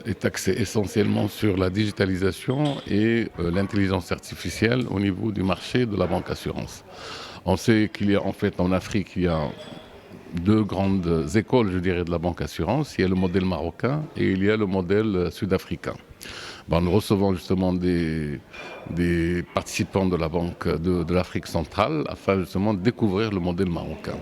est axé essentiellement sur la digitalisation et l'intelligence artificielle au niveau du marché de la banque assurance. On sait qu'il y a en fait en Afrique, il y a deux grandes écoles, je dirais, de la banque assurance. Il y a le modèle marocain et il y a le modèle sud-africain. Bon, nous recevons justement des participants de la Banque de l'Afrique centrale afin justement de découvrir le modèle marocain.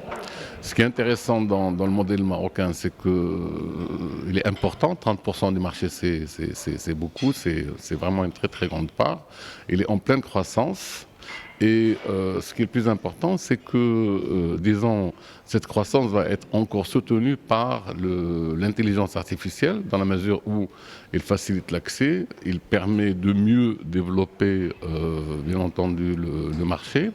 Ce qui est intéressant dans le modèle marocain, c'est qu'il est important. 30% du marché, c'est beaucoup, c'est vraiment une très très grande part. Il est en pleine croissance. Et ce qui est le plus important, c'est que, disons, cette croissance va être encore soutenue par l'intelligence artificielle, dans la mesure où il facilite l'accès, il permet de mieux développer, bien entendu, le marché.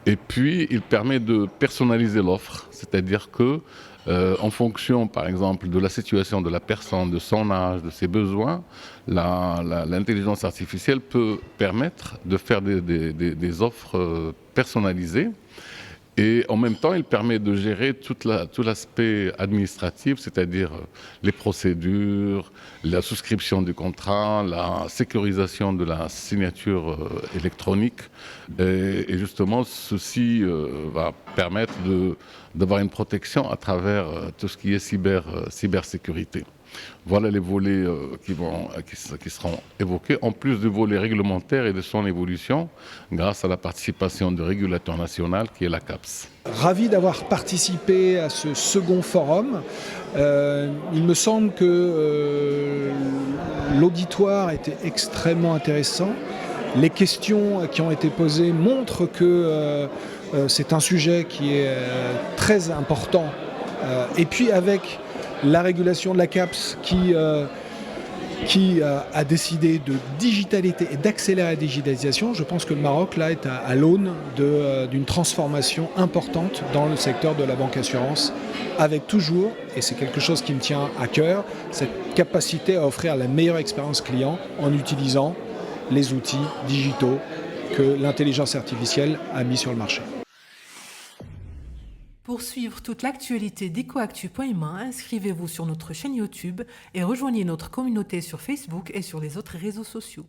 Et puis, il permet de personnaliser l'offre, c'est-à-dire que, en fonction, par exemple, de la situation de la personne, de son âge, de ses besoins, l'intelligence artificielle peut permettre de faire des offres personnalisées. Et en même temps, il permet de gérer tout l'aspect administratif, c'est-à-dire les procédures, la souscription du contrat, la sécurisation de la signature électronique. Et justement, ceci va permettre d'avoir une protection à travers tout ce qui est cybersécurité. Voilà les volets qui seront évoqués, en plus du volet réglementaire et de son évolution, grâce à la participation du régulateur national qui est la CAPS. Ravi d'avoir participé à ce second forum. Il me semble que l'auditoire était extrêmement intéressant. Les questions qui ont été posées montrent que c'est un sujet qui est très important. Et puis avec la régulation de la CAPS qui a décidé de digitalité et d'accélérer la digitalisation, je pense que le Maroc là est à l'aune d'une transformation importante dans le secteur de la banque assurance, avec toujours, et c'est quelque chose qui me tient à cœur, cette capacité à offrir la meilleure expérience client en utilisant les outils digitaux que l'intelligence artificielle a mis sur le marché. Pour suivre toute l'actualité d'EcoActu.ma, inscrivez-vous sur notre chaîne YouTube et rejoignez notre communauté sur Facebook et sur les autres réseaux sociaux.